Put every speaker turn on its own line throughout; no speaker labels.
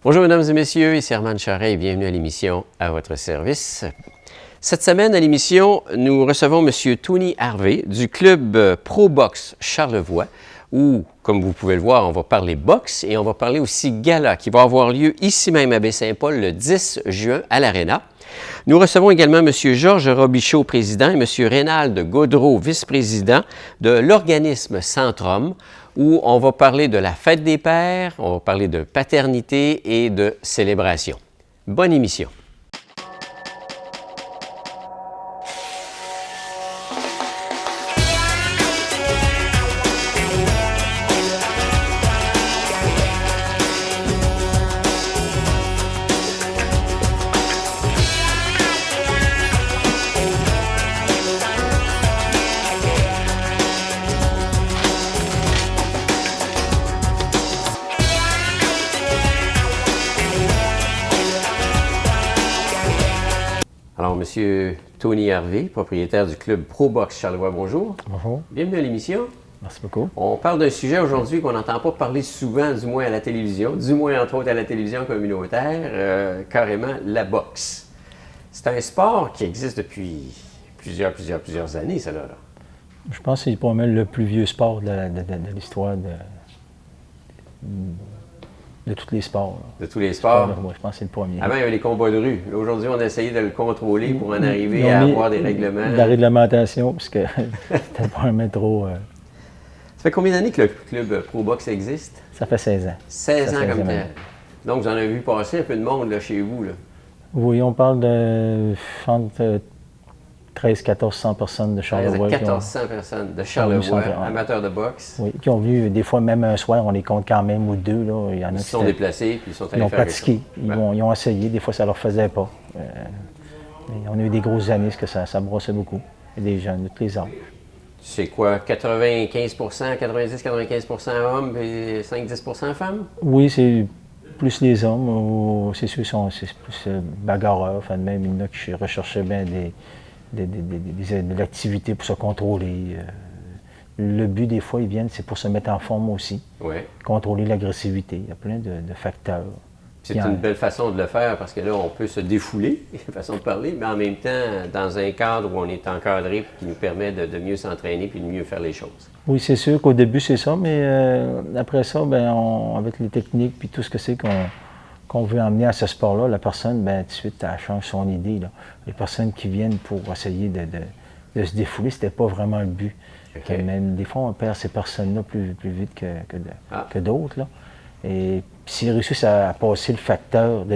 Bonjour mesdames et messieurs, ici Armand Charret et bienvenue à l'émission À votre service. Cette semaine à l'émission, nous recevons M. Tony Harvey du club Pro Boxe Charlevoix où, comme vous pouvez le voir, on va parler boxe et on va parler aussi gala qui va avoir lieu ici même à Baie-Saint-Paul le 10 juin à l'Arena. Nous recevons également M. Georges Robichaud, président, et M. Rénald Gaudreau, vice-président de l'organisme Centrum, où on va parler de la fête des pères, on va parler de paternité et de célébration. Bonne émission. Alors, M. Tony Harvey, propriétaire du club Pro Boxe Charlevoix, bonjour.
Bonjour.
Bienvenue à l'émission.
Merci beaucoup.
On parle d'un sujet aujourd'hui qu'on n'entend pas parler souvent, du moins à la télévision, du moins entre autres à la télévision communautaire, carrément la boxe. C'est un sport qui existe depuis plusieurs années, ça là.
Je pense que c'est probablement le plus vieux sport de l'histoire de tous les sports.
De tous les sports.
Moi, je pense que c'est le premier.
Avant, il y avait les combats de rue. Aujourd'hui, on a essayé de le contrôler pour en arriver à avoir des règlements.
De la réglementation, parce que c'était probablement trop...
Ça fait combien d'années que le club Pro Boxe existe?
Ça fait 16 ans.
16 ans comme tel. Donc, vous en avez vu passer un peu de monde là, chez vous, là.
Oui, on parle de 1300-1400 personnes de Charlevoix.
1400 personnes de Charlevoix, amateurs de boxe.
Oui, qui ont venu, des fois, même un soir, on les compte quand même, ou deux. Là. Il y en a
ils se sont déplacés, puis ils sont allés
ils ont
faire
pratiqué, ils ont essayé, des fois, ça ne leur faisait pas. Mais on a eu des grosses années, parce que ça brossait beaucoup. Et des jeunes de tous les âges.
C'est quoi, 90-95% hommes et 5-10% femmes?
Oui, c'est plus les hommes. C'est sûr, c'est plus bagarreurs. Enfin, même, il y en a qui recherchaient bien de l'activité pour se contrôler. Le but, des fois, ils viennent, c'est pour se mettre en forme aussi.
Ouais.
Contrôler l'agressivité. Il y a plein de facteurs.
C'est une belle façon de le faire parce que là, on peut se défouler, façon de parler, mais en même temps, dans un cadre où on est encadré qui nous permet de mieux s'entraîner puis de mieux faire les choses.
Oui, c'est sûr qu'au début, c'est ça, mais après ça, avec les techniques puis tout ce que c'est qu'on veut emmener à ce sport-là, la personne, tout de suite, elle change son idée. Là. Les personnes qui viennent pour essayer de se défouler, c'était pas vraiment le but. Okay. Même des fois, on perd ces personnes-là plus vite que d'autres. Là. Et puis s'ils réussissent à passer le facteur,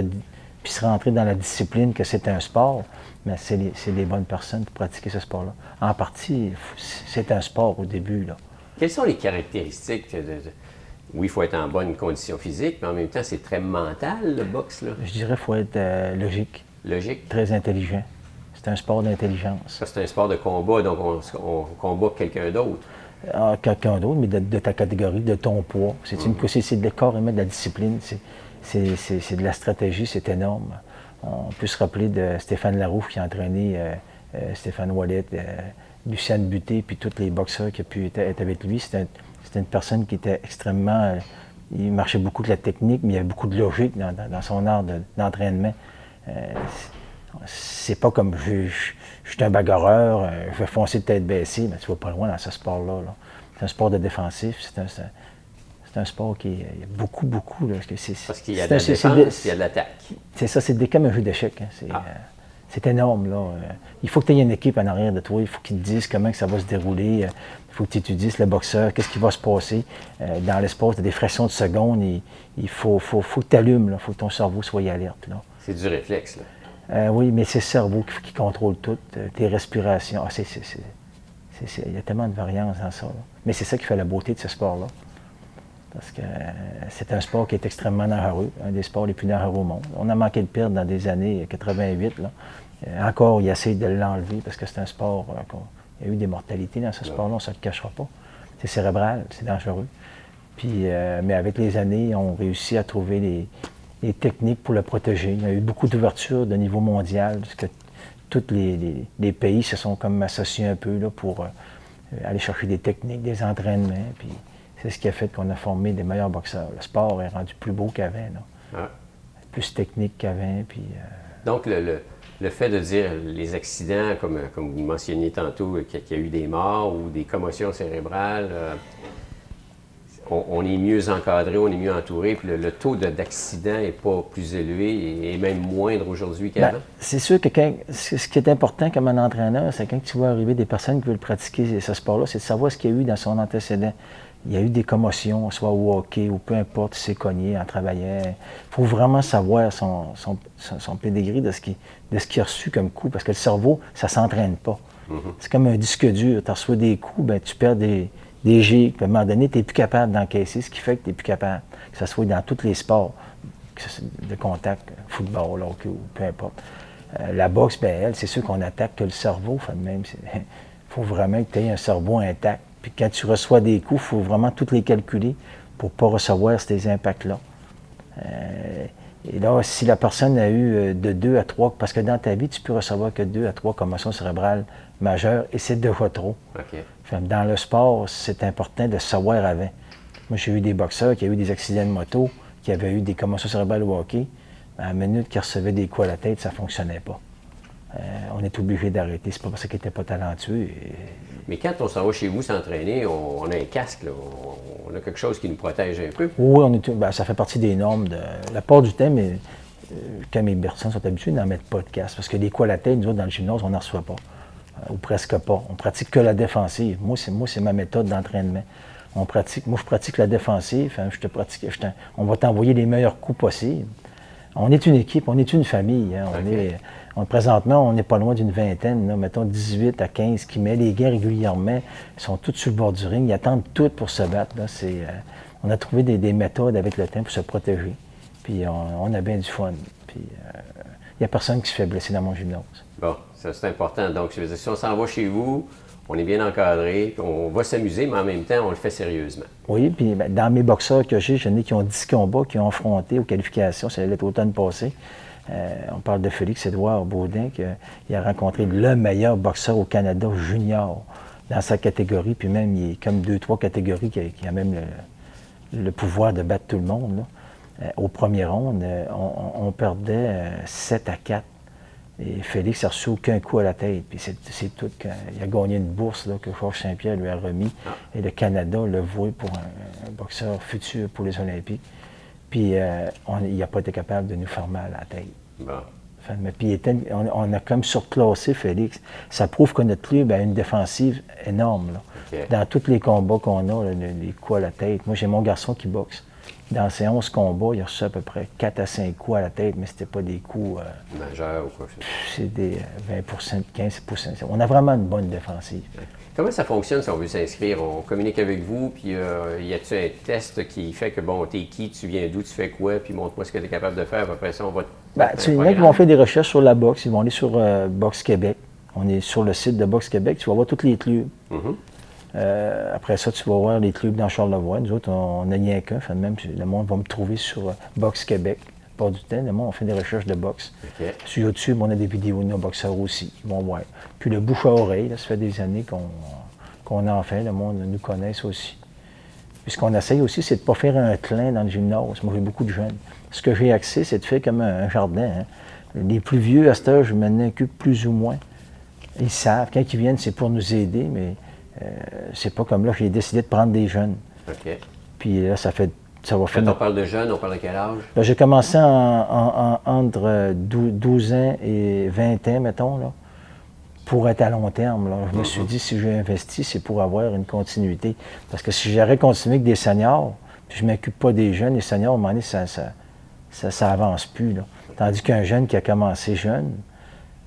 puis se rentrer dans la discipline que c'est un sport, mais c'est les bonnes personnes pour pratiquer ce sport-là. En partie, c'est un sport au début. Là.
Quelles sont les caractéristiques Oui, il faut être en bonne condition physique, mais en même temps, c'est très mental, le boxe, là.
Je dirais qu'il faut être logique.
Logique.
Très intelligent. C'est un sport d'intelligence.
Ça, c'est un sport de combat, donc on combat quelqu'un d'autre.
Quelqu'un d'autre, mais de ta catégorie, de ton poids. C'est carrément de la discipline. C'est de la stratégie, c'est énorme. On peut se rappeler de Stéphane Laroux qui a entraîné Stéphane Ouellet, Luciane Buté, puis tous les boxeurs qui ont pu être avec lui. C'était une personne qui était extrêmement... il marchait beaucoup de la technique, mais il y avait beaucoup de logique dans son art d'entraînement. C'est pas comme je suis un bagarreur, je vais foncer de tête baissée, mais tu vas pas loin dans ce sport-là. Là. C'est un sport de défensif, c'est un sport qui il y a beaucoup. Là,
parce qu'il y a de la défense, il y a de l'attaque.
C'est ça, c'est comme un jeu d'échecs. Hein, c'est énorme. Là. Il faut que tu aies une équipe en arrière de toi, il faut qu'ils te disent comment que ça va se dérouler. Il faut que tu étudies le boxeur, qu'est-ce qui va se passer. Dans l'espace de des fractions de secondes, il faut que tu allumes, il faut que ton cerveau soit alerte. Là.
C'est du réflexe, là.
Oui, mais c'est le cerveau qui contrôle tout, tes respirations. Il y a tellement de variances dans ça. Là. Mais c'est ça qui fait la beauté de ce sport-là. Parce que c'est un sport qui est extrêmement dangereux, un des sports les plus dangereux au monde. On a manqué de perdre dans des années 88. Là. Encore, il essaie de l'enlever parce que c'est un sport, il y a eu des mortalités dans ce sport-là, on ne se le cachera pas. C'est cérébral, c'est dangereux. Puis, mais avec les années, on réussit à trouver les techniques pour le protéger. Il y a eu beaucoup d'ouverture de niveau mondial, parce que tous les pays se sont comme associés un peu là, pour aller chercher des techniques, des entraînements. Puis c'est ce qui a fait qu'on a formé des meilleurs boxeurs. Le sport est rendu plus beau qu'avant.
Ah.
plus technique qu'avant. Puis,
Donc, le fait de dire les accidents, comme vous mentionniez tantôt, qu'il y a eu des morts ou des commotions cérébrales, on est mieux encadré, on est mieux entouré, puis le taux d'accident n'est pas plus élevé et même moindre aujourd'hui qu'avant.
C'est sûr que ce qui est important comme un entraîneur, c'est quand tu vois arriver des personnes qui veulent pratiquer ce sport-là, c'est de savoir ce qu'il y a eu dans son antécédent. Il y a eu des commotions, soit au hockey ou peu importe, il s'est cogné en travaillant. Il faut vraiment savoir son pédigree de ce qu'il a reçu comme coup, parce que le cerveau, ça ne s'entraîne pas. C'est comme un disque dur. Tu reçois des coups, ben, tu perds des gigs. À un moment donné, tu n'es plus capable d'encaisser, ce qui fait que tu n'es plus capable, que ce soit dans tous les sports de contact, football, hockey ou peu importe. La boxe, ben, elle, c'est sûr qu'on attaque que le cerveau. Il faut vraiment que tu aies un cerveau intact. Puis quand tu reçois des coups, il faut vraiment tous les calculer pour ne pas recevoir ces impacts-là. Et là, si la personne a eu de 2 à 3, parce que dans ta vie, tu peux recevoir que 2 à 3 commotions cérébrales majeures, et c'est déjà trop.
Okay.
Dans le sport, c'est important de savoir avant. Moi, j'ai eu des boxeurs qui ont eu des accidents de moto, qui avaient eu des commotions cérébrales au hockey. À la minute qu'ils recevaient des coups à la tête, ça ne fonctionnait pas. On est obligé d'arrêter. C'est pas parce qu'ils n'étaient pas talentueux.
Mais quand on s'en va chez vous s'entraîner, on a un casque, là. On a quelque chose qui nous protège un peu.
Oui, ça fait partie des normes. La part du temps, mais quand mes personnes sont habituées d'en mettre pas de casque. Parce que les coups à la tête, nous autres, dans le gymnase, on n'en reçoit pas. Ou presque pas. On pratique que la défensive. Moi, c'est ma méthode d'entraînement. Moi, je pratique la défensive. On va t'envoyer les meilleurs coups possibles. On est une équipe, on est une famille. Hein. Présentement, on n'est pas loin d'une vingtaine, là, mettons 18 à 15 qui met les gars régulièrement. Ils sont tous sur le bord du ring, ils attendent tout pour se battre. Là. On a trouvé des méthodes avec le temps pour se protéger. Puis on a bien du fun. Puis il n'y a personne qui se fait blesser dans mon gymnase.
Bon, ça c'est important. Donc, si on s'en va chez vous, on est bien encadré, puis on va s'amuser, mais en même temps, on le fait sérieusement.
Oui, puis dans mes boxeurs que j'ai, j'en ai qui ont 10 combats, qui ont affronté aux qualifications, c'est l'automne passé. On parle de Félix-Édouard Baudin, qui a rencontré le meilleur boxeur au Canada junior dans sa catégorie, puis même il est comme 2-3 catégories qui a même le pouvoir de battre tout le monde. Là. Au premier round, on perdait 7-4. Et Félix n'a reçu aucun coup à la tête. Puis c'est tout. Il a gagné une bourse là, que Georges Saint-Pierre lui a remis. Et le Canada l'a voué pour un boxeur futur pour les Olympiques. Puis il n'a pas été capable de nous faire mal à la tête.
Bon.
Puis on a comme surclassé Félix. Ça prouve que notre club a une défensive énorme. Là. Okay. Dans tous les combats qu'on a, là, les coups à la tête. Moi, j'ai mon garçon qui boxe. Dans ces 11 combats, il a reçu à peu près 4 à 5 coups à la tête, mais c'était pas des coups...
majeurs ou quoi.
C'est des 20 15 On a vraiment une bonne défensive.
Comment ça fonctionne si on veut s'inscrire? On communique avec vous, puis y a-t-il un test qui fait que, bon, t'es qui, tu viens d'où, tu fais quoi, puis montre-moi ce que tu es capable de faire, après ça, on va...
Il y en a qui vont faire des recherches sur la boxe, ils vont aller sur Boxe Québec. On est sur le site de Boxe Québec, tu vas voir tous les clubs. Après ça, tu vas voir les clubs dans Charlevoix. Nous autres, on n'a rien qu'un. Même, le monde va me trouver sur Boxe Québec. Pas du temps, le monde, on fait des recherches de boxe.
Okay.
Sur YouTube, on a des vidéos de nos boxeurs aussi. Ils vont voir. Puis le bouche à oreille, là, ça fait des années qu'on en fait. Le monde nous connaisse aussi. Puis ce qu'on essaye aussi, c'est de ne pas faire un clin dans le gymnase. Moi, j'ai beaucoup de jeunes. Ce que j'ai accès, c'est de faire comme un jardin. Hein. Les plus vieux, à cette heure, je m'en occupe plus ou moins. Ils savent. Quand ils viennent, c'est pour nous aider, mais c'est pas comme là, j'ai décidé de prendre des jeunes.
OK.
Puis là, ça va faire...
Quand on parle de jeunes, on parle de quel âge?
Là, j'ai commencé entre 12 ans et 20 ans, mettons, là, pour être à long terme. Là. Je me suis dit, si j'ai investi, c'est pour avoir une continuité. Parce que si j'aurais continué avec des seniors, puis je ne m'occupe pas des jeunes, les seniors, à un moment donné, ça avance plus. Là. Tandis qu'un jeune qui a commencé jeune,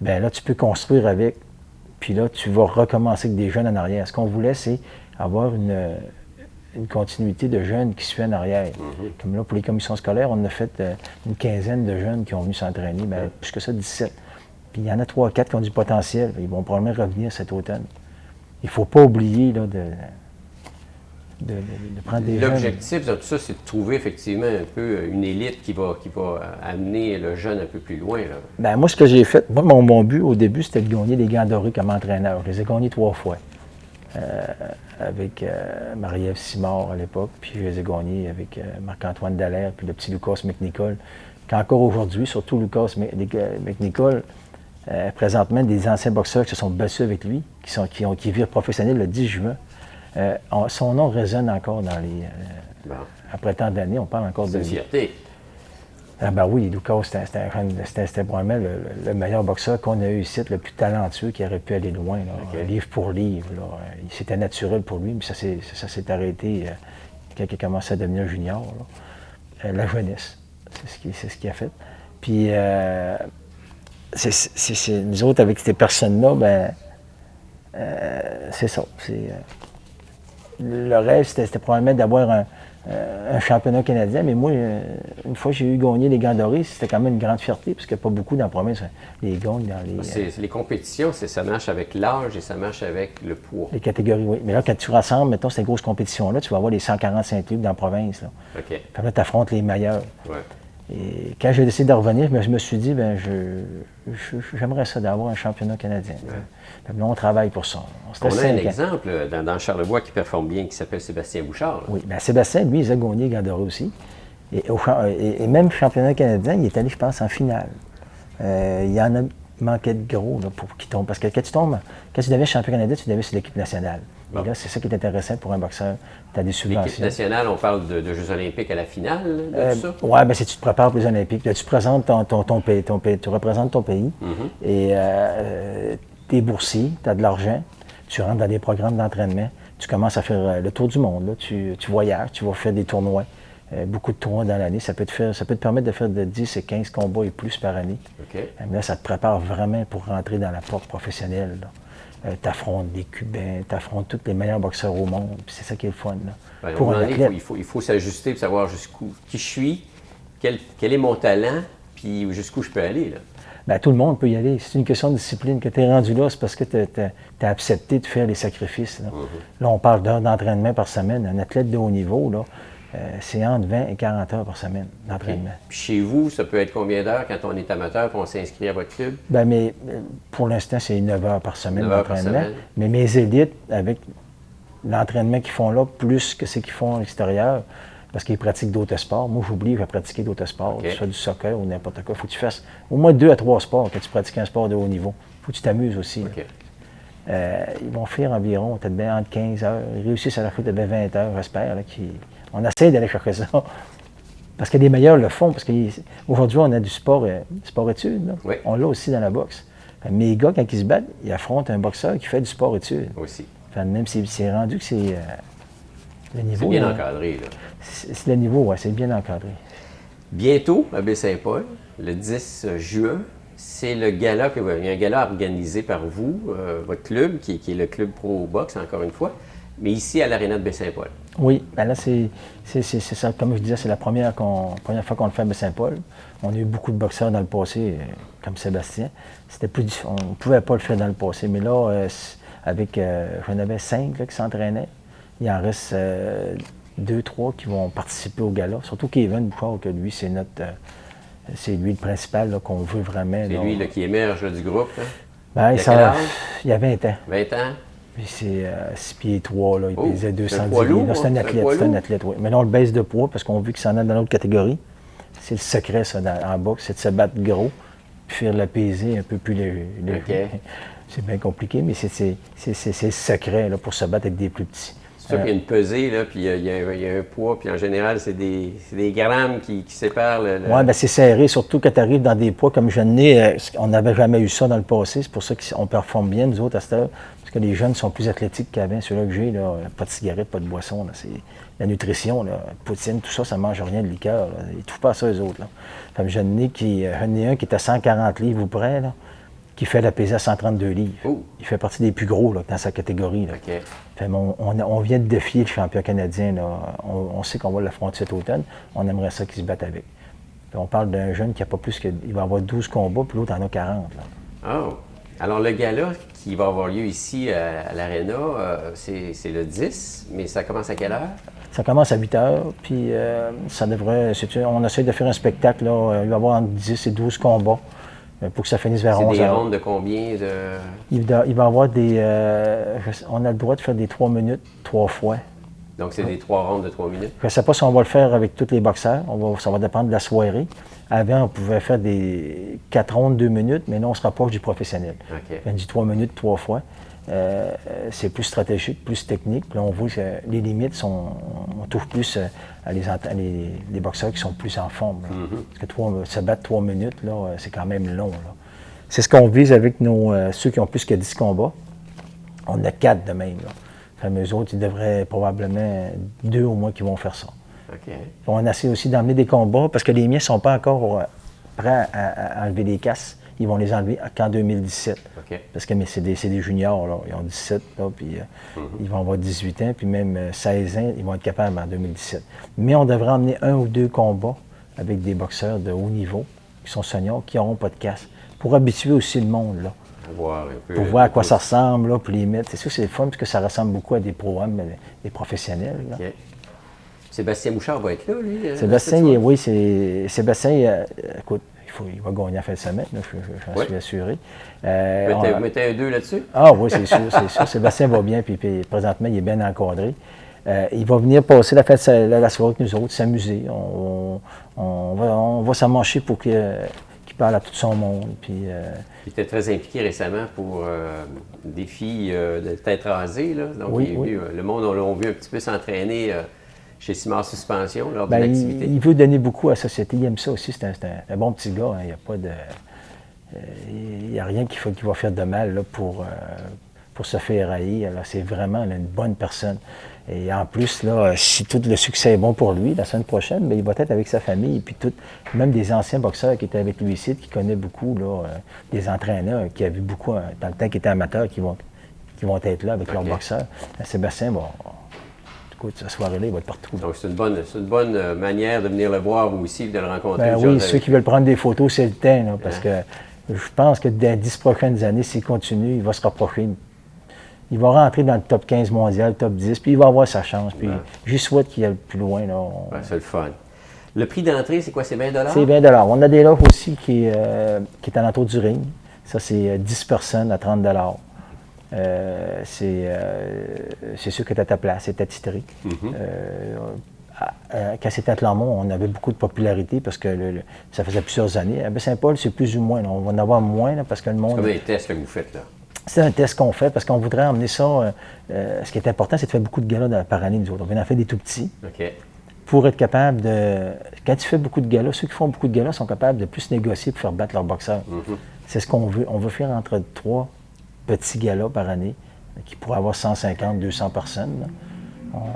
bien là, tu peux construire avec. Puis là, tu vas recommencer avec des jeunes en arrière. Ce qu'on voulait, c'est avoir une continuité de jeunes qui suivent en arrière. Comme là, pour les commissions scolaires, on a fait une quinzaine de jeunes qui ont venu s'entraîner, bien, plus que ça, 17. Puis il y en a 3-4 qui ont du potentiel. Ils vont probablement revenir cet automne. Il ne faut pas oublier là, de prendre des jeunes.
L'objectif de tout ça, c'est de trouver effectivement un peu une élite qui va amener le jeune un peu plus loin. Là.
Bien, moi, ce que j'ai fait, mon but au début, c'était de gagner les gants dorés comme entraîneur. Je les ai gagnés 3 fois. Avec Marie-Ève Simard à l'époque, puis je les ai gagnés avec Marc-Antoine Dallaire, puis le petit Lucas McNicol. qu'encore aujourd'hui, surtout Lucas McNichol, présentement, des anciens boxeurs qui se sont battus avec lui, qui virent professionnels le 10 juin, son nom résonne encore dans les... Après tant d'années, on parle encore de...
C'est une fierté.
Ah ben oui, Lucas, c'était vraiment le meilleur boxeur qu'on a eu ici, le plus talentueux qui aurait pu aller loin, là, livre pour livre. C'était naturel pour lui, mais ça s'est arrêté quand il a commencé à devenir junior. Là. La jeunesse, c'est ce qu'il a fait. Puis, nous autres, avec ces personnes-là, c'est ça. Le rêve, c'était probablement d'avoir un championnat canadien, mais moi, une fois que j'ai eu gagné les gants dorés, c'était quand même une grande fierté, parce qu'il n'y a pas beaucoup dans la province, les gagnent dans les...
Les compétitions, ça marche avec l'âge et ça marche avec le poids.
Les catégories, oui. Mais là, quand tu rassembles, mettons, ces grosses compétitions-là, tu vas avoir les 145 livres dans la province. Là.
OK.
Puis là, tu affrontes les meilleurs.
Ouais.
Et quand j'ai décidé de revenir, je me suis dit, j'aimerais ça d'avoir un championnat canadien. Ouais. Là, on travaille pour ça.
On a un exemple dans Charlevoix qui performe bien, qui s'appelle Sébastien Bouchard. Là.
Oui, bien Sébastien, lui, il a gagné les gants dorés aussi. Et même championnat canadien, il est allé, je pense, en finale. Il y en a manqué de gros là, pour qu'il tombe. Parce que quand tu deviens champion canadien, tu deviens sur l'équipe nationale. Bon. Et là, c'est ça qui est intéressant pour un boxeur. Tu as des subventions.
L'équipe nationale, on parle de Jeux olympiques à la finale, de tout ça?
Oui, bien si tu te prépares pour les Olympiques, là, tu présentes ton pays, tu représentes ton pays. Et tu es boursier, tu as de l'argent, tu rentres dans des programmes d'entraînement, tu commences à faire le tour du monde, là, tu voyages, tu vas faire des tournois. Beaucoup de tournois dans l'année. Ça peut te permettre de faire de 10 et 15 combats et plus par année.
Okay.
Là, ça te prépare vraiment pour rentrer dans la porte professionnelle. Tu affrontes des Cubains, tu affrontes tous les meilleurs boxeurs au monde. C'est ça qui est le fun. Là.
Pour un athlète, il faut s'ajuster pour savoir jusqu'où qui je suis, quel est mon talent, puis jusqu'où je peux aller. Là.
Bien, tout le monde peut y aller. C'est une question de discipline. Que tu es rendu là, c'est parce que tu as accepté de faire les sacrifices. Là, là on parle d'heures d'entraînement par semaine. Un athlète de haut niveau, là, c'est entre 20 et 40 heures par semaine d'entraînement.
Okay. Puis chez vous, ça peut être combien d'heures quand on est amateur et on s'inscrit à votre club?
Bien, mais pour l'instant, c'est 9 heures par semaine d'entraînement. Mais mes élites, avec l'entraînement qu'ils font là, plus que ce qu'ils font à l'extérieur, parce qu'ils pratiquent d'autres sports. Moi, j'oublie, je vais pratiquer d'autres sports, que ce soit du soccer ou n'importe quoi. Il faut que tu fasses au moins 2 à 3 sports quand tu pratiques un sport de haut niveau. Il faut que tu t'amuses aussi. Okay. Ils vont faire environ, peut-être bien entre 15 heures. Ils réussissent à leur faire peut-être 20 heures, j'espère. On essaie d'aller chercher ça. Parce que les meilleurs le font. Parce qu'aujourd'hui, on a du sport-études.
Oui.
On l'a aussi dans la boxe. Mais les gars, quand ils se battent, ils affrontent un boxeur qui fait du sport-études.
Aussi.
Même si c'est rendu que c'est le niveau.
C'est bien encadré. Là.
C'est le niveau, oui, c'est bien encadré.
Bientôt, à Baie-Saint-Paul, le 10 juin, c'est le gala, il y a un gala organisé par vous, votre club, qui est le club Pro Box, encore une fois, mais ici à l'Aréna de Baie-Saint-Paul.
Oui, bien là, c'est ça. Comme je disais, c'est la première fois qu'on le fait à Baie-Saint-Paul. On a eu beaucoup de boxeurs dans le passé, comme Sébastien. C'était plus difficile. On ne pouvait pas le faire dans le passé, mais là, j'en avais 5 là, qui s'entraînaient. Il en reste 2, 3 qui vont participer au gala. Surtout Kevin Bouchard, que lui, c'est lui le principal là, qu'on veut vraiment.
C'est lui là, qui émerge là, du groupe. Hein?
Ben, il y a 20 ans.
20 ans?
Puis c'est 6 pieds 3, là, il pesait 210
livres.
C'est un athlète, oui. Mais là, on le baisse de poids parce qu'on veut qu'il s'en aille dans l'autre catégorie. C'est le secret, ça, en boxe, c'est de se battre gros, puis faire le peser un peu plus léger.
Okay.
C'est bien compliqué, mais c'est le secret là, pour se battre avec des plus petits.
C'est sûr qu'il y a une pesée, là, puis il y a un poids, puis en général, c'est des grammes qui séparent le...
Oui, bien c'est serré, surtout quand tu arrives dans des poids comme je n'ai, on n'avait jamais eu ça dans le passé, c'est pour ça qu'on performe bien, nous autres, à cette heure, parce que les jeunes sont plus athlétiques qu'avant. Ceux-là que j'ai, là, pas de cigarette, pas de boisson, là, c'est la nutrition, là, poutine, tout ça, ça ne mange rien de liqueur, là. Ils ne trouvent pas ça, eux autres. Là. Comme j'en ai un qui est à 140 livres ou près, là, qui fait la pesée à 132 livres.
Oh.
Il fait partie des plus gros là, dans sa catégorie. Là.
Okay.
On vient de défier le champion canadien. Là. On sait qu'on va l'affronter cet automne. On aimerait ça qu'il se batte avec. Puis on parle d'un jeune qui n'a pas plus que... Il va avoir 12 combats, puis l'autre en a 40. Là.
Oh. Alors le gala qui va avoir lieu ici à l'Aréna, c'est le 10, mais ça commence à quelle heure?
Ça commence à 8 heures, puis ça devrait... On essaie de faire un spectacle. Là. Il va y avoir entre 10 et 12 combats. Pour que ça finisse vers 11 heures.
C'est des rondes de combien de...
Il va y avoir des... on a le droit de faire des 3 minutes 3 fois.
Donc, c'est des 3 rondes de 3 minutes?
Je ne sais pas si on va le faire avec tous les boxeurs. Ça va dépendre de la soirée. Avant, on pouvait faire des 4 rondes, 2 minutes, mais là, on se rapproche du professionnel.
OK.
On dit 3 minutes, 3 fois. C'est plus stratégique, plus technique. Puis là, on voit que les limites sont. On touche plus à les boxeurs qui sont plus en forme. Parce que se battre 3 minutes, là, c'est quand même long. Là. C'est ce qu'on vise avec ceux qui ont plus que 10 combats. On a 4 de même. Là. Eux autres, ils devraient probablement 2 au moins qui vont faire ça.
OK.
On essaie aussi d'emmener des combats parce que les miens ne sont pas encore prêts à enlever des casses. Ils vont les enlever qu'en 2017.
OK.
Parce que c'est des juniors, là. Ils ont 17, là, puis ils vont avoir 18 ans, puis même 16 ans, ils vont être capables en 2017. Mais on devrait emmener 1 ou 2 combats avec des boxeurs de haut niveau, qui sont seniors, qui n'auront pas de casse, pour habituer aussi le monde, là. Pour voir à quoi ça ressemble, là, pour les mettre. C'est sûr que c'est le fun, parce que ça ressemble beaucoup à des programmes, des professionnels. Là.
OK. Sébastien Bouchard va être là, lui?
Sébastien, oui, Sébastien, écoute, il va gagner en fin de semaine, là, j'en suis assuré.
Vous mettez un 2 là-dessus?
Ah oui, c'est sûr, c'est sûr. Sébastien va bien, puis présentement, il est bien encadré. Il va venir passer la soirée avec nous autres, s'amuser. On va s'amancher pour qu'il parle à tout son monde. Puis,
il était très impliqué récemment pour des filles de tête rasée. Là. Donc,
oui.
Le monde l'a vu un petit peu s'entraîner chez Simard Suspension lors de
ben,
l'activité.
Il veut donner beaucoup à la société. Il aime ça aussi. C'est un bon petit gars. Hein. Il n'y a pas de. Il n'y a rien qui va faire de mal là, pour se faire haïr. C'est vraiment une bonne personne. Et en plus, là, si tout le succès est bon pour lui, la semaine prochaine, bien, il va être avec sa famille. Et puis même des anciens boxeurs qui étaient avec lui ici, qui connaissent beaucoup, là, des entraîneurs qui a vu beaucoup dans le temps qu'il était amateur, qui vont être là avec leurs boxeurs. Sébastien, écoute, cette soirée-là, il va être partout. Là.
Donc, c'est une bonne manière de venir le voir ou aussi de le rencontrer.
Ben oui, ceux qui veulent prendre des photos, c'est le temps, là, parce que je pense que dans les 10 prochaines années, s'il continue, il va se rapprocher. Il va rentrer dans le top 15 mondial, top 10, puis il va avoir sa chance. Puis je souhaite qu'il aille plus loin. Là.
C'est le fun. Le prix d'entrée, c'est quoi? C'est 20 $?
C'est 20 $. On a des lots aussi qui est à l'entour du ring. Ça, c'est 10 personnes à 30 $. C'est sûr que tu as ta place, c'est attitré. Quand c'était à Clermont, on avait beaucoup de popularité parce que ça faisait plusieurs années. À Baie-Saint-Paul, c'est plus ou moins. Là. On va en avoir moins là, parce que le monde.
C'est comme des tests que vous faites là.
C'est un test qu'on fait parce qu'on voudrait emmener ça. Ce qui est important, c'est de faire beaucoup de galas par année, nous autres. On vient en faire des tout petits.
OK.
Pour être capable de. Quand tu fais beaucoup de galas, ceux qui font beaucoup de galas sont capables de plus négocier pour faire battre leurs boxeurs. C'est ce qu'on veut. On veut faire entre 3 petits galas par année qui pourraient avoir 150, 200 personnes. Là.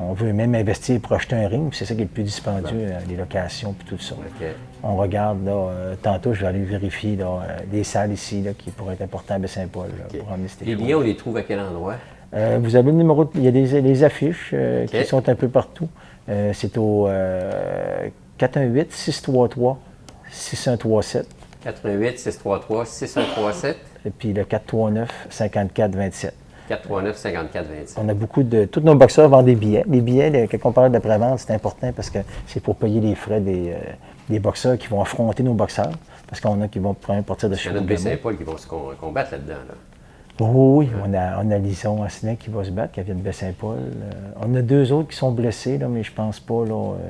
On veut même investir pour acheter un ring, c'est ça qui est le plus dispendieux, les locations et tout ça.
Okay.
On regarde, là, tantôt, je vais aller vérifier là, des salles ici là, qui pourraient être importantes à Baie-Saint-Paul pour emmener ces
Les billets, on les trouve à quel endroit?
Vous avez le numéro, il y a des affiches qui sont un peu partout. C'est au 418-633-6137.
418-633-6137.
Et puis le 439-5427.
439-5427.
On a beaucoup de. Tous nos boxeurs vendent des billets. Les billets, quand on parle de pré-vente, c'est important parce que c'est pour payer les frais des boxeurs qui vont affronter nos boxeurs. Parce qu'on a qui vont partir de chez nous.
Il y en a de Baie-Saint-Paul qui vont se combattre là-dedans. Là.
Oui, on a Lison Asselin qui va se battre, qui vient de Baie-Saint-Paul. On a 2 autres qui sont blessés, là, mais je pense pas.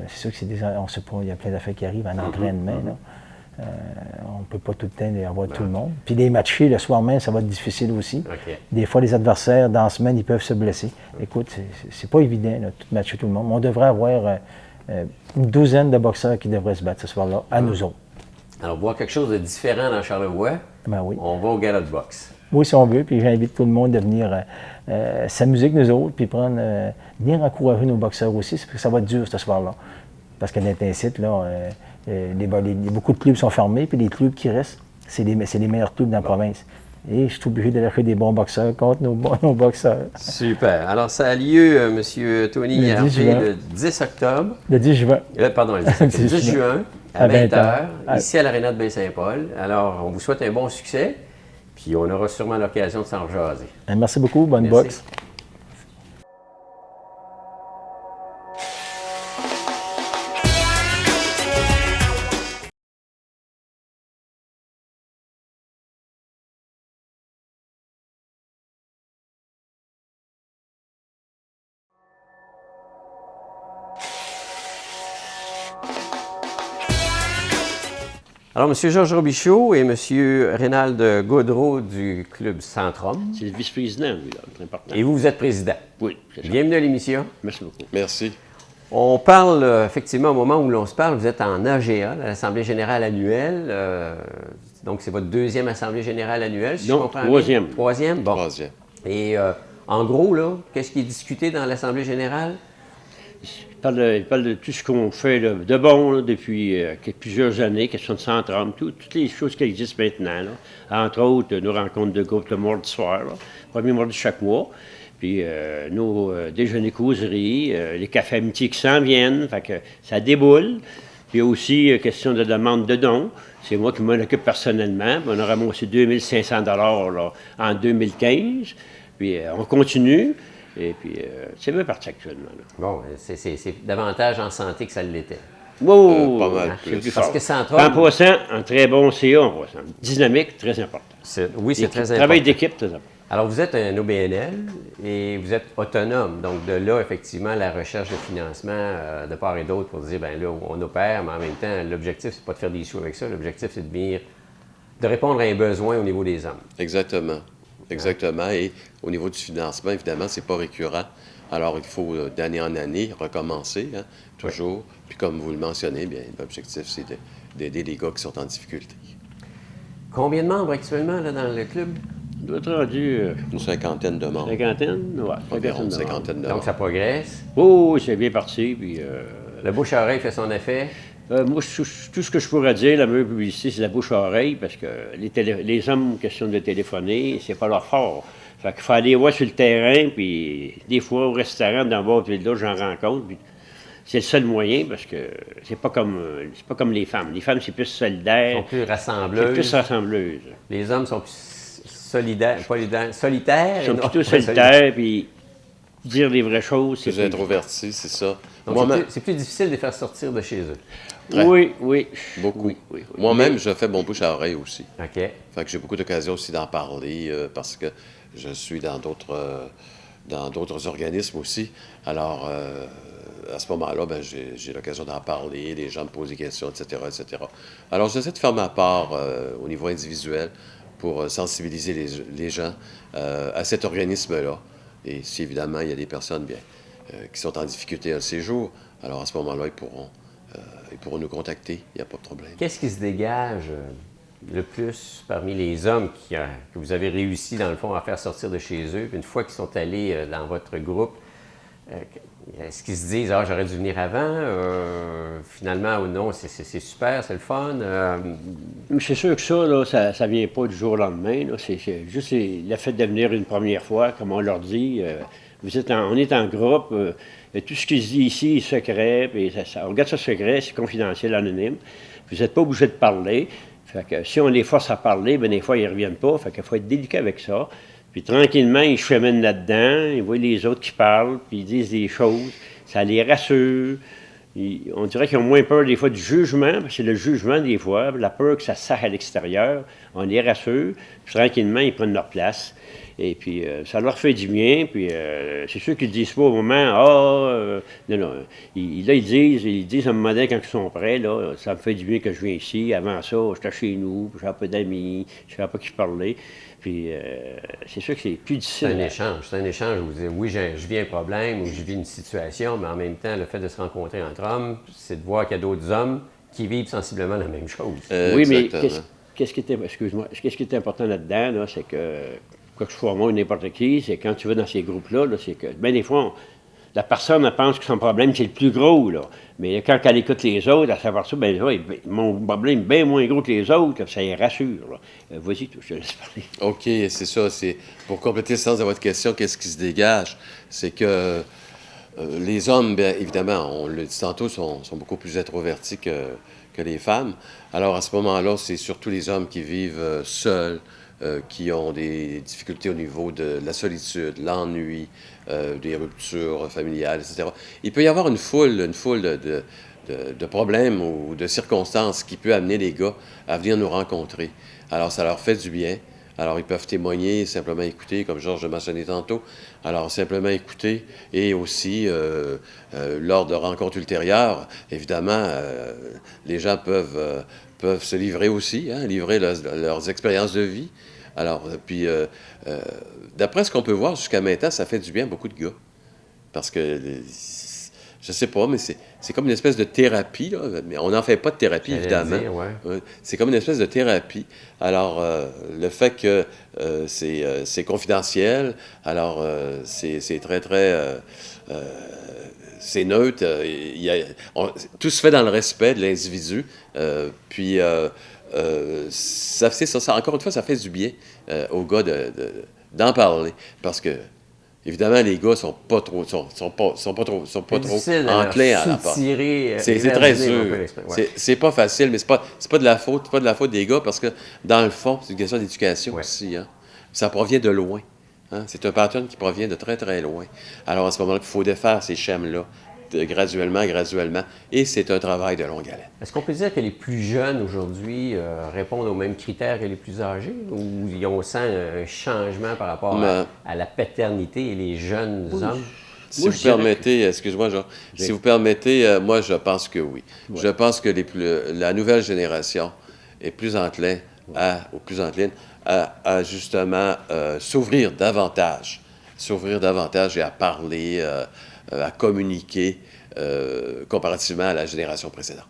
C'est sûr que on sait pas, il y a plein d'affaires qui arrivent en entraînement. Là. On ne peut pas tout le temps avoir tout le monde. Puis les matchs le soir même, ça va être difficile aussi.
Okay.
Des fois, les adversaires, dans la semaine, ils peuvent se blesser. Écoute, c'est pas évident, là, tout matcher tout le monde. Mais on devrait avoir une douzaine de boxeurs qui devraient se battre ce soir-là, à nous autres.
Alors, voir quelque chose de différent dans Charlevoix,
ben oui.
On va au gala de boxe.
Oui, si on veut. Puis j'invite tout le monde à venir s'amuser avec nous autres, puis venir encourager nos boxeurs aussi, parce que ça va être dur ce soir-là. Parce que dans un site, là, beaucoup de clubs sont fermés, puis les clubs qui restent, c'est les meilleurs clubs dans la province. Et je suis obligé d'aller faire des bons boxeurs contre nos boxeurs.
Super. Alors, ça a lieu, M. Tony Harvey, le 10 octobre.
Le 10 juin.
Pardon, le 10 juin, à 20h, ici à l'Aréna de Baie-Saint-Paul. Alors, on vous souhaite un bon succès, puis on aura sûrement l'occasion de s'en rejaser.
Merci beaucoup. Bonne boxe.
Alors, M. Georges Robichaud et M. Rénald Gaudreau du Club Centrum.
C'est le vice-président, lui, là, c'est important.
Et vous, vous êtes président.
Oui, c'est ça.
Bienvenue à l'émission.
Merci beaucoup.
Merci.
On parle, effectivement, au moment où l'on se parle, vous êtes en AGA, l'Assemblée générale annuelle. Donc, c'est votre deuxième Assemblée générale annuelle, si je
Non,
comprends bien?
troisième.
Troisième? Bon.
Troisième.
Et en gros, là, qu'est-ce qui est discuté dans l'Assemblée générale?
Il parle de tout ce qu'on fait là, de bon là, depuis plusieurs années, question de centrale, toutes les choses qui existent maintenant. Là. Entre autres, nos rencontres de groupe le mardi soir, là, premier mardi de chaque mois. Puis nos déjeuners causeries, les cafés amitiés qui s'en viennent, fait que ça déboule. Puis il y a aussi question de demande de dons. C'est moi qui m'en occupe personnellement. On a ramassé 2500 $ en 2015. Puis on continue. Et puis, c'est bien parti actuellement. Là.
Bon, c'est davantage en santé que ça l'était.
Wow!
Pas mal
C'est
plus.
plus
Parce
fort.
que Centrum...
En passant, un très bon CA, en passant. Dynamique, très important.
Oui, c'est très important.
Travail d'équipe, très important.
Alors, vous êtes un OBNL et vous êtes autonome. Donc, de là, effectivement, la recherche de financement de part et d'autre pour dire, bien là, on opère, mais en même temps, l'objectif, c'est pas de faire des sous avec ça. L'objectif, c'est de répondre à un besoin au niveau des hommes.
Exactement. Exactement. Et au niveau du financement, évidemment, c'est pas récurrent. Alors, il faut d'année en année recommencer, hein, toujours. Oui. Puis, comme vous le mentionnez, bien, l'objectif, c'est d'aider les gars qui sont en difficulté.
Combien de membres actuellement là, dans le club?
On doit être rendu...
Une cinquantaine de membres.
Cinquantaine? Oui,
Environ une cinquantaine de membres.
Donc, ça progresse.
Oh, oui, c'est bien parti. Puis,
le bouche-à-oreille fait son effet.
Moi, tout ce que je pourrais dire, la meilleure publicité, c'est la bouche-à-oreille, parce que les hommes, question de téléphoner, c'est pas leur fort. Fait qu'il faut aller voir sur le terrain, puis des fois, au restaurant, dans votre ville-là, j'en rencontre, puis c'est le seul moyen, parce que c'est pas comme les femmes. Les femmes, c'est plus solidaire.
Elles sont plus rassembleuses.
C'est plus rassembleuses.
Les hommes sont plus solitaires. Ils
sont plutôt solitaires, puis dire les vraies choses, c'est
plus introvertis, c'est ça.
Donc, c'est plus difficile de les faire sortir de chez eux.
Très.
Oui.
Beaucoup.
Oui.
Moi-même, je fais mon bouche à oreille aussi.
OK.
Fait que j'ai beaucoup d'occasions aussi d'en parler parce que je suis dans d'autres organismes aussi. Alors, à ce moment-là, ben, j'ai l'occasion d'en parler, les gens me posent des questions, etc., etc. Alors, j'essaie de faire ma part au niveau individuel pour sensibiliser les gens à cet organisme-là. Et si, évidemment, il y a des personnes bien qui sont en difficulté un de ces jours, alors à ce moment-là, ils pourront nous contacter, il n'y a pas de problème.
Qu'est-ce qui se dégage le plus parmi les hommes que vous avez réussi, dans le fond, à faire sortir de chez eux? Puis une fois qu'ils sont allés dans votre groupe, est-ce qu'ils se disent « Ah, j'aurais dû venir avant finalement, ou non, c'est super, c'est le fun.
C'est sûr que ça, là, ça vient pas du jour au lendemain. Là. C'est juste le fait de venir une première fois, comme on leur dit. On est en groupe. Tout ce qui se dit ici est secret. Puis on regarde ça secret, c'est confidentiel, anonyme. Vous n'êtes pas obligé de parler. Fait que si on les force à parler, bien, des fois, ils ne reviennent pas. Fait qu'il faut être délicat avec ça. Puis tranquillement, ils cheminent là-dedans. Ils voient les autres qui parlent, puis ils disent des choses. Ça les rassure. On dirait qu'ils ont moins peur des fois du jugement, parce que c'est le jugement des fois, la peur que ça sache à l'extérieur. On les rassure. Puis tranquillement, ils prennent leur place. Et puis, ça leur fait du bien. Puis, c'est sûr qu'ils ne disent pas au moment, non. Ils disent à un moment donné, quand ils sont prêts, là, ça me fait du bien que je viens ici. Avant ça, j'étais chez nous, j'avais pas d'amis, je ne savais pas qui parler. Puis, c'est sûr que c'est plus difficile.
C'est un échange. Vous dites, oui, je vis un problème ou je vis une situation, mais en même temps, le fait de se rencontrer entre hommes, c'est de voir qu'il y a d'autres hommes qui vivent sensiblement la même chose.
Oui, mais qu'est-ce qui est important là-dedans, là, c'est que quoi que je sois moi ou n'importe qui, c'est quand tu vas dans ces groupes-là, là, c'est que, bien des fois, la personne elle pense que son problème, c'est le plus gros, là. Mais quand elle écoute les autres, à savoir ça, bien, mon problème est bien moins gros que les autres, ça les rassure. Vas-y, je te laisse parler.
OK, c'est ça. C'est pour compléter le sens de votre question, qu'est-ce qui se dégage? C'est que les hommes, bien évidemment, on le dit tantôt, sont beaucoup plus introvertis que les femmes. Alors, à ce moment-là, c'est surtout les hommes qui vivent seuls, qui ont des difficultés au niveau de la solitude, l'ennui, des ruptures familiales, etc. Il peut y avoir une foule de problèmes ou de circonstances qui peut amener les gars à venir nous rencontrer. Alors, ça leur fait du bien. Alors, ils peuvent témoigner, simplement écouter, comme Georges le mentionnait tantôt. Alors, simplement écouter et aussi, lors de rencontres ultérieures, évidemment, les gens peuvent peuvent se livrer aussi, hein, livrer leurs expériences de vie. Alors, puis, d'après ce qu'on peut voir jusqu'à maintenant, ça fait du bien à beaucoup de gars. Parce que, je sais pas, mais c'est comme une espèce de thérapie, là. Mais on n'en fait pas de thérapie, évidemment. C'est comme une espèce de thérapie. Alors, le fait que c'est confidentiel, alors c'est très, très... c'est neutre. Tout se fait dans le respect de l'individu. Puis, encore une fois, ça fait du bien aux gars d'en parler. Parce que, évidemment, les gars sont pas trop enclins à la part. C'est très dur. C'est pas facile, mais c'est pas de la faute des gars, parce que, dans le fond, c'est une question d'éducation aussi. Hein. Ça provient de loin. Hein? C'est un pattern qui provient de très, très loin. Alors, à ce moment-là, il faut défaire ces schèmes-là, graduellement. Et c'est un travail de longue haleine.
Est-ce qu'on peut dire que les plus jeunes aujourd'hui répondent aux mêmes critères que les plus âgés, ou on sent un changement par rapport à la paternité et les jeunes hommes?
Si vous permettez, excuse-moi, Jean, si vous permettez, moi, je pense que oui. Ouais. Je pense que la nouvelle génération est plus encline à justement s'ouvrir davantage et à parler, à communiquer comparativement à la génération précédente.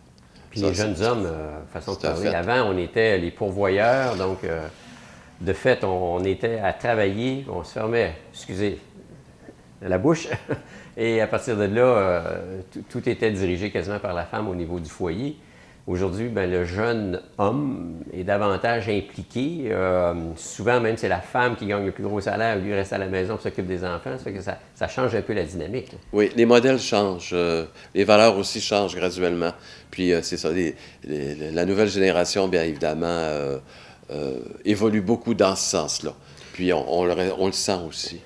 Puis les jeunes hommes, façon de parler, avant, on était les pourvoyeurs, donc de fait, on était à travailler, on se fermait, la bouche, et à partir de là, tout était dirigé quasiment par la femme au niveau du foyer. Aujourd'hui, le jeune homme est davantage impliqué. Souvent, même, c'est la femme qui gagne le plus gros salaire, lui reste à la maison et s'occupe des enfants. Ça fait que ça change un peu la dynamique. Là.
Oui, les modèles changent. Les valeurs aussi changent graduellement. Puis, c'est ça, la nouvelle génération, bien évidemment, évolue beaucoup dans ce sens-là. Puis, on le sent aussi.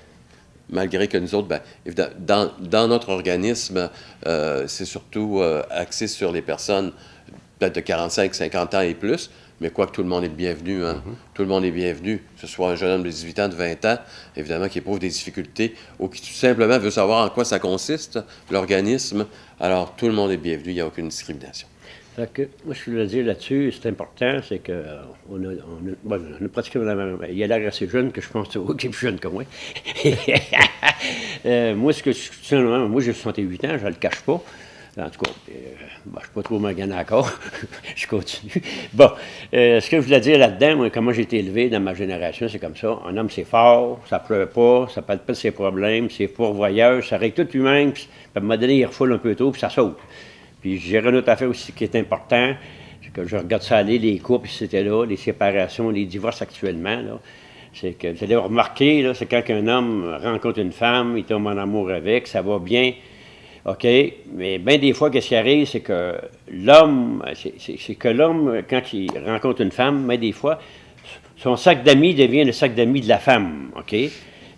Malgré que nous autres, évidemment, dans notre organisme, c'est surtout axé sur les personnes peut-être de 45, 50 ans et plus, mais quoique tout le monde est le bienvenu. Hein? Tout le monde est bienvenu, que ce soit un jeune homme de 18 ans, de 20 ans, évidemment, qui éprouve des difficultés ou qui tout simplement veut savoir en quoi ça consiste, l'organisme. Alors, tout le monde est bienvenu, il n'y a aucune discrimination.
Fait que, moi, ce que je veux dire là-dessus, c'est important, c'est qu'on a pratiquement la même... Il a l'air assez jeune, que je pense qu'il est plus jeune que moi. Moi, j'ai 68 ans, je ne le cache pas. En tout cas, je ne suis pas trop magané encore. Je continue. Bon, ce que je voulais dire là-dedans, moi, comment j'ai été élevé dans ma génération, c'est comme ça. Un homme, c'est fort, ça ne pleure pas, ça ne parle pas de ses problèmes, c'est pourvoyeur, ça règle tout lui-même, puis à un moment donné, il refoule un peu tôt, puis ça saute. Puis j'ai une autre affaire aussi qui est important, c'est que je regarde ça aller, les couples, c'était là, les séparations, les divorces actuellement, là. C'est que vous allez remarquer, là, c'est quand un homme rencontre une femme, il tombe en amour avec, ça va bien. OK, mais bien des fois, qu'est-ce qui arrive, c'est que l'homme, quand il rencontre une femme, bien des fois, son sac d'amis devient le sac d'amis de la femme, OK?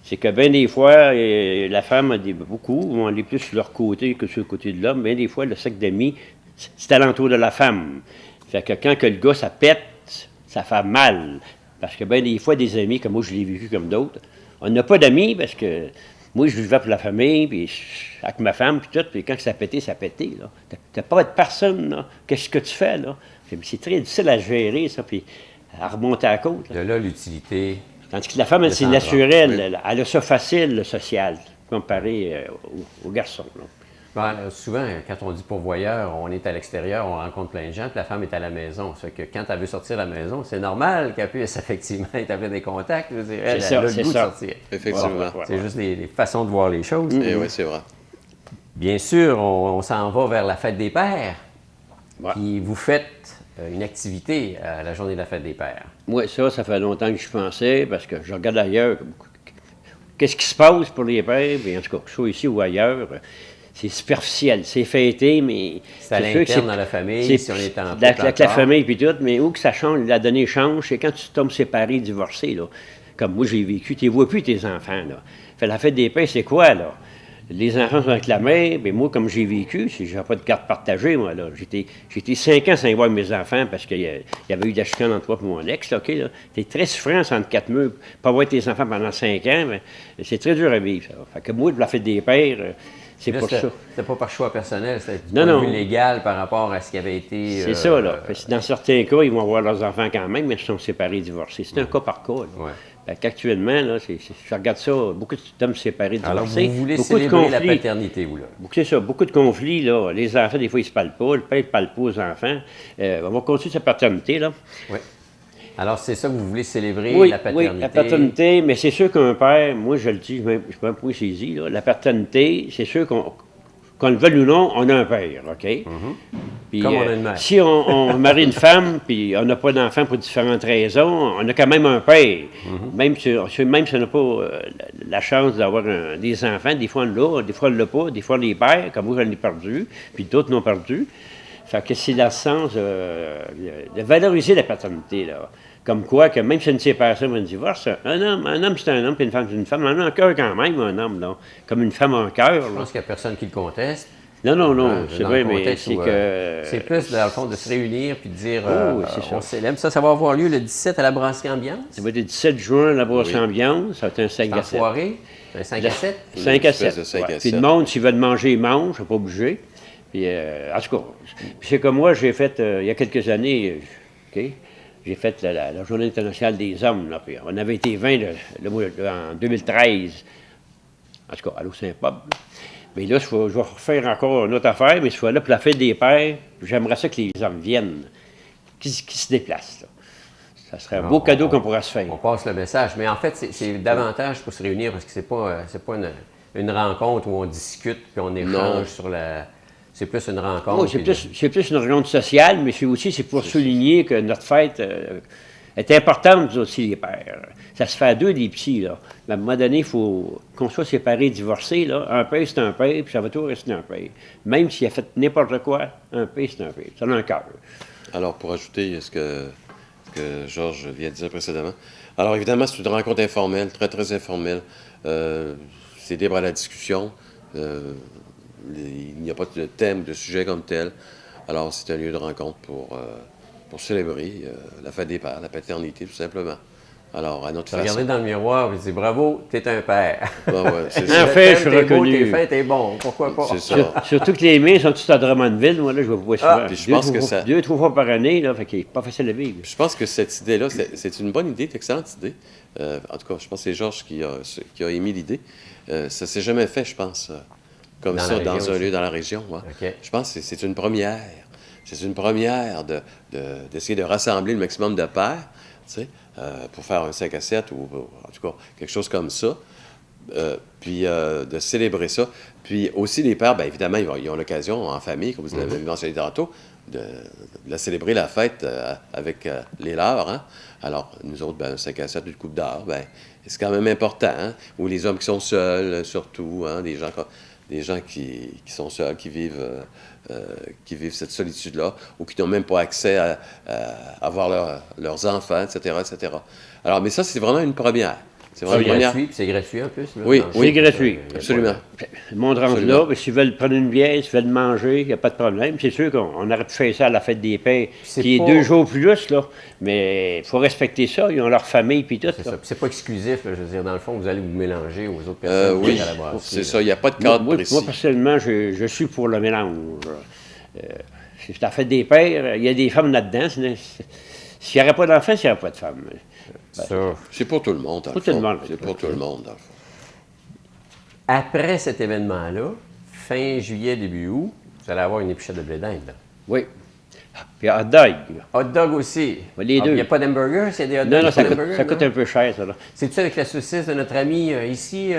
C'est que bien des fois, la femme a beaucoup vont aller plus sur leur côté que sur le côté de l'homme. Bien des fois, le sac d'amis, c'est alentour de la femme. Fait que quand que le gars, ça pète, ça fait mal. Parce que bien des fois, des amis, comme moi, je l'ai vécu comme d'autres, on n'a pas d'amis parce que moi, je vivais pour la famille, puis avec ma femme, puis tout, puis quand ça pétait, ça pétait, là. T'as pas de personne, là. Qu'est-ce que tu fais, là? C'est très difficile à gérer, ça, puis à remonter à la côte.
De là, l'utilité.
Tandis que la femme, c'est naturel, oui. Elle a ça facile, le social, comparé aux garçons, là.
Souvent, quand on dit pourvoyeur, on est à l'extérieur, on rencontre plein de gens, puis la femme est à la maison. Ça fait que quand elle veut sortir de la maison, c'est normal qu'elle puisse effectivement établir des contacts. Je veux dire, elle a le goût de sortir.
Effectivement.
C'est juste les façons de voir les choses.
Et oui, c'est vrai.
Bien sûr, on s'en va vers la fête des pères. Ouais. Puis vous faites une activité à la journée de la fête des pères.
Oui, ça fait longtemps que je pensais, parce que je regarde ailleurs. Qu'est-ce qui se passe pour les pères? Bien, en tout cas, que ce soit ici ou ailleurs. C'est superficiel, c'est fêté, mais...
C'est à l'interne dans la famille, si on est en couple
avec la famille puis tout, mais où que ça change, la donnée change, c'est quand tu tombes séparé, divorcé, là. Comme moi, j'ai vécu, tu ne vois plus tes enfants, là. Fait la fête des pères, c'est quoi, là? Les enfants sont avec la mère, mais moi, comme j'ai vécu, je n'avais pas de carte partagée, moi, là. J'étais 5 ans sans voir mes enfants parce qu'il y avait eu de la chicane entre moi et mon ex, là, OK, là. C'était très souffrant, entre 4 murs, pas voir tes enfants pendant 5 ans, mais c'est très dur à vivre, ça. Fait que moi, la fête des pères... C'est
Là,
pour ça.
C'était pas par choix personnel, c'était
Non,
pas
non.
légal par rapport à ce qui avait été...
C'est ça, là. Parce que dans certains cas, ils vont avoir leurs enfants quand même, mais ils sont séparés, divorcés. C'est un cas par cas, là.
Ouais.
Fait qu'actuellement, là, je regarde ça, beaucoup d'hommes séparés,
Alors,
divorcés.
vous voulez
beaucoup de
célébrer la
conflits.
paternité, vous, là?
C'est ça, beaucoup de conflits, là. Les enfants, des fois, ils se parlent pas. Le père ne parle pas aux enfants. On va continuer sa paternité, là.
Oui. Alors, c'est ça que vous voulez célébrer,
Oui,
la paternité?
oui, la paternité, mais c'est sûr qu'un père, moi, je le dis, je ne suis pas un point saisi, là. La paternité, c'est sûr qu'on le veuille ou non, on a un père, OK? Puis,
Comme on a une mère.
si on marie une femme, puis on n'a pas d'enfant pour différentes raisons, on a quand même un père. Même si on n'a pas la chance d'avoir des enfants, des fois on l'a, des fois on ne l'a pas, des fois on les perd, comme moi j'en ai perdu, puis d'autres l'ont perdu. Fait que c'est dans le sens de valoriser la paternité, là. Comme quoi, que même si une séparation ou un divorce, un homme c'est un homme, puis une femme c'est une femme. On a un cœur quand même, un homme, là. Comme une femme a un cœur,
Je
là.
pense qu'il n'y a personne qui le conteste.
Non, c'est
Dans
vrai,
le
mais
contexte
c'est
où,
que...
c'est plus, dans le fond, de se réunir puis de dire
oui, c'est ça.
on célèbre. Ça va avoir lieu le 17 à la Brasserie Ambiance.
Ça va être le 17 juin, la brosse ambiance, ça va être un 5
En
à 7.
soirée. Un 5 à 7.
5 à
espèce
7.
de 5 à
Puis
7.
le monde, s'ils veulent manger, ils mangent, je ne pas obligé. Puis, en tout cas, puis c'est comme moi, j'ai fait, il y a quelques années, OK, j'ai fait la Journée internationale des hommes, là, puis on avait été 20 en 2013, en tout cas, à l'Eau-Saint-Pab. Mais là, je vais refaire encore une autre affaire, mais cette fois-là, pour la fête des pères, j'aimerais ça que les hommes viennent, qui se déplacent, là. Ça serait un beau cadeau qu'on pourra se faire.
On passe le message. Mais en fait, c'est davantage pour se réunir parce que c'est pas une rencontre où on discute puis on échange sur la. C'est plus une rencontre.
Oui, c'est plus une rencontre sociale, mais c'est pour souligner que notre fête est importante, nous aussi, les pères. Ça se fait à deux, des petits, là. Mais à un moment donné, il faut qu'on soit séparés, divorcés, là. Un père, c'est un père, puis ça va toujours rester un père. Même s'il a fait n'importe quoi, un père, c'est un père. Ça a un cœur.
Alors, pour ajouter ce que Georges vient de dire précédemment, alors évidemment, c'est une rencontre informelle, très, très informelle. C'est libre à la discussion. Il n'y a pas de thème, de sujet comme tel. Alors, c'est un lieu de rencontre pour célébrer la fête des pères, la paternité, tout simplement. Alors, à notre façon.
Regardez dans le miroir et dire bravo, t'es un père.
Ah ouais, c'est
En
ça.
fait, je suis
T'es beau,
reconnu.
t'es fin, t'es bon. Pourquoi pas?
C'est ça.
Surtout que les miens sont tous à Drummondville. Moi, là, je vais pas souvent.
puis je pense que ça-
2-3 fois par année, là, fait qu'il n'est pas facile à vivre.
Je pense que cette idée-là, c'est une bonne idée, une excellente idée. En tout cas, je pense que c'est Georges qui a émis l'idée. Ça ne s'est jamais fait, je pense, comme
Dans
ça,
la
dans
région
un
aussi.
lieu dans la région. Ouais.
OK.
Je pense que c'est une première. C'est une première d'essayer de rassembler le maximum de pères, tu sais, pour faire un 5 à 7 ou en tout cas quelque chose comme ça. Puis de célébrer ça. Puis aussi, les pères, bien évidemment, ils ont l'occasion, en famille, comme vous l'avez mentionné tantôt, de célébrer la fête avec les leurs. Hein? Alors, nous autres, ben, un 5 à 7, une coupe d'heure, ben, c'est quand même important. Hein? Ou les hommes qui sont seuls, surtout, hein? Des gens qui sont seuls, qui vivent cette solitude-là, ou qui n'ont même pas accès à avoir leurs enfants, etc., etc. Alors, mais ça, c'est vraiment une première. C'est vraiment
C'est
une première.
gratuit, puis c'est gratuit en plus. Là,
Oui,
dans le
oui,
C'est gratuit.
Absolument.
Le monde rentre
Absolument.
là, puis s'ils veulent prendre une bière, s'ils veulent manger, il n'y a pas de problème. C'est sûr qu'on aurait pu faire ça à la fête des pères,
C'est
qui est
pas-
2 jours plus, là. Mais il faut respecter ça. Ils ont leur famille, puis tout.
C'est
là.
ça. Puis c'est pas exclusif, là, je veux dire, dans le fond, vous allez vous mélanger aux autres personnes qui
Oui,
sont à la brasserie.
c'est
là.
ça. Il n'y a pas de
Moi,
cadre
moi,
précis.
moi, personnellement, je suis pour le mélange. C'est la fête des pères. Il y a des femmes là-dedans. S'il n'y aurait pas d'enfants, il n'y aurait pas de femmes.
Ça.
C'est pour tout le monde, dans
Pour
le
tout
fond.
le monde.
C'est pour tout le monde, dans le fond.
Après cet événement-là, fin juillet, début août, vous allez avoir une épluchette de blé d'Inde. là.
Oui. Puis hot dog.
Hot dog aussi.
Ouais, les
Ah,
deux.
Il n'y a pas d'hamburger, c'est des hot dogs.
Non, non,
pas
ça
d'hamburger,
coûte
non?
un peu cher, ça. Là.
C'est-tu avec la saucisse de notre ami ici?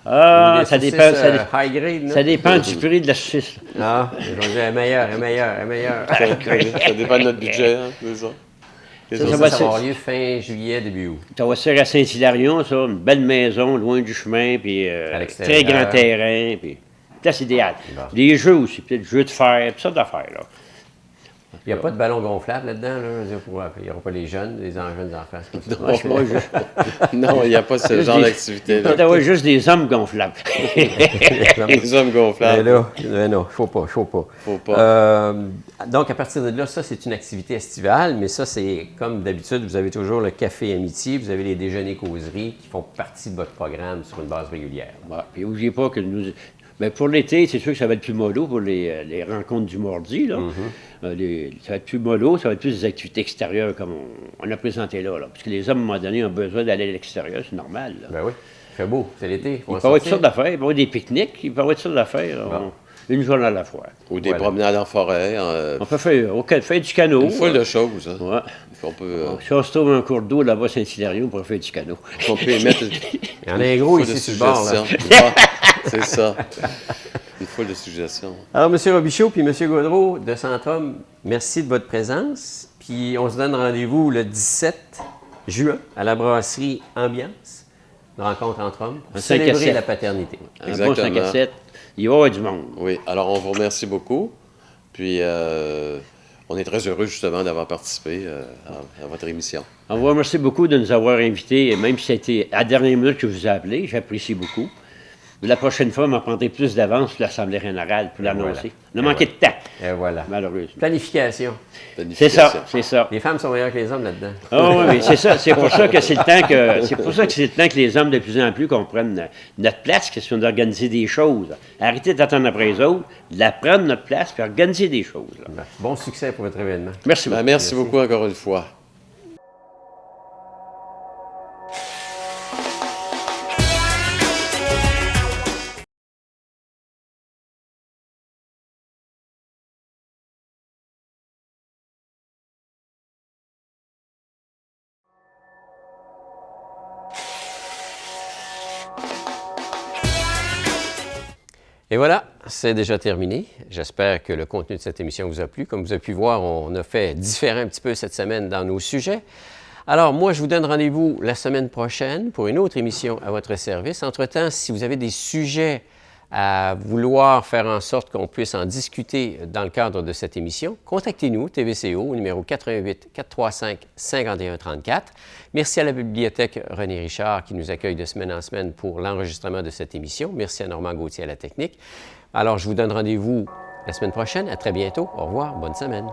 Ah,
ou les
ça
saucisses,
dépend.
high grade, là?
Ça dépend du prix de la saucisse.
Ah, je vais dire, elle est meilleure, elle est meilleure, elle est meilleure.
Ça dépend de notre budget, hein, c'est ça. C'est
Ça,
ça.
ça
Ça
va
va
se-
avoir lieu fin juillet, début août.
Ça va se faire à Saint-Hilarion, ça, une belle maison, loin du chemin, puis
À l'extérieur.
très grand terrain, puis place idéale.
Bon.
Des jeux aussi, peut-être jeux de fer, toutes sortes d'affaires, là.
Il n'y a pas de ballon gonflable là-dedans, là? Je veux dire, il n'y aura pas les jeunes jeunes enfants. c'est comme ça.
Moi, je vois juste,
Non, il n'y a pas ce genre
des-
d'activité-là.
peut-être avoir juste des hommes gonflables.
Les hommes
Mais
gonflables.
là, mais non, il ne faut pas.
Faut pas.
Donc, à partir de là, ça, c'est une activité estivale, mais ça, c'est comme d'habitude, vous avez toujours le café amitié, vous avez les déjeuners causeries qui font partie de votre programme sur une base régulière.
Bon, puis n'oubliez pas que Bien, pour l'été, c'est sûr que ça va être plus mollo pour les rencontres du mardi. Là. Ça va être plus mollo, ça va être plus des activités extérieures comme on a présenté là, Parce que les hommes, à un moment donné, ont besoin d'aller à l'extérieur, c'est normal. Là.
Ben oui, il fait beau, c'est l'été.
Il peut y avoir toutes sortes d'affaires, il peut y avoir des pique-niques, il peut y avoir toutes sortes d'affaires. Une journée à la fois.
Ou des promenades en forêt.
On peut faire du canot.
Une foule de choses. Hein.
Ouais.
On peut,
si on se trouve un cours d'eau là-bas, Saint-Hilaire, on pourrait faire du canot.
on peut y mettre
Il y en a un gros ici sur le bord. Là.
C'est ça. Une foule de suggestions.
Alors, M. Robichaud puis M. Gaudreau de Centrum, merci de votre présence. Puis on se donne rendez-vous le 17 juin à la brasserie Ambiance, une rencontre entre hommes, pour célébrer la paternité.
Un bon 5 à 7, il va y avoir du monde.
Oui, alors on vous remercie beaucoup. Puis on est très heureux justement d'avoir participé à votre émission.
On vous remercie beaucoup de nous avoir invités, même si c'était à la dernière minute que je vous ai appelé, j'apprécie beaucoup. La prochaine fois, on m'en prendrait plus d'avance pour l'Assemblée générale pour l'annoncer. On a manqué de temps.
Et voilà.
Malheureusement.
Planification.
C'est ça, c'est ça.
Les femmes sont meilleures que les hommes là-dedans.
Ah oui, c'est ça. C'est pour ça que c'est le temps que les hommes de plus en plus comprennent notre place, question d'organiser des choses. Arrêtez d'attendre après les autres, de prendre notre place, puis organiser des choses. Là.
Bon succès pour votre événement.
Merci beaucoup.
Merci beaucoup encore une fois.
Et voilà, c'est déjà terminé. J'espère que le contenu de cette émission vous a plu. Comme vous avez pu voir, on a fait différent un petit peu cette semaine dans nos sujets. Alors, moi, je vous donne rendez-vous la semaine prochaine pour une autre émission à votre service. Entre-temps, si vous avez des sujets à vouloir faire en sorte qu'on puisse en discuter dans le cadre de cette émission, contactez-nous, TVCO, au numéro 88 435 51 34. Merci à la Bibliothèque René Richard qui nous accueille de semaine en semaine pour l'enregistrement de cette émission. Merci à Normand Gauthier à la technique. Alors, je vous donne rendez-vous la semaine prochaine. À très bientôt. Au revoir. Bonne semaine.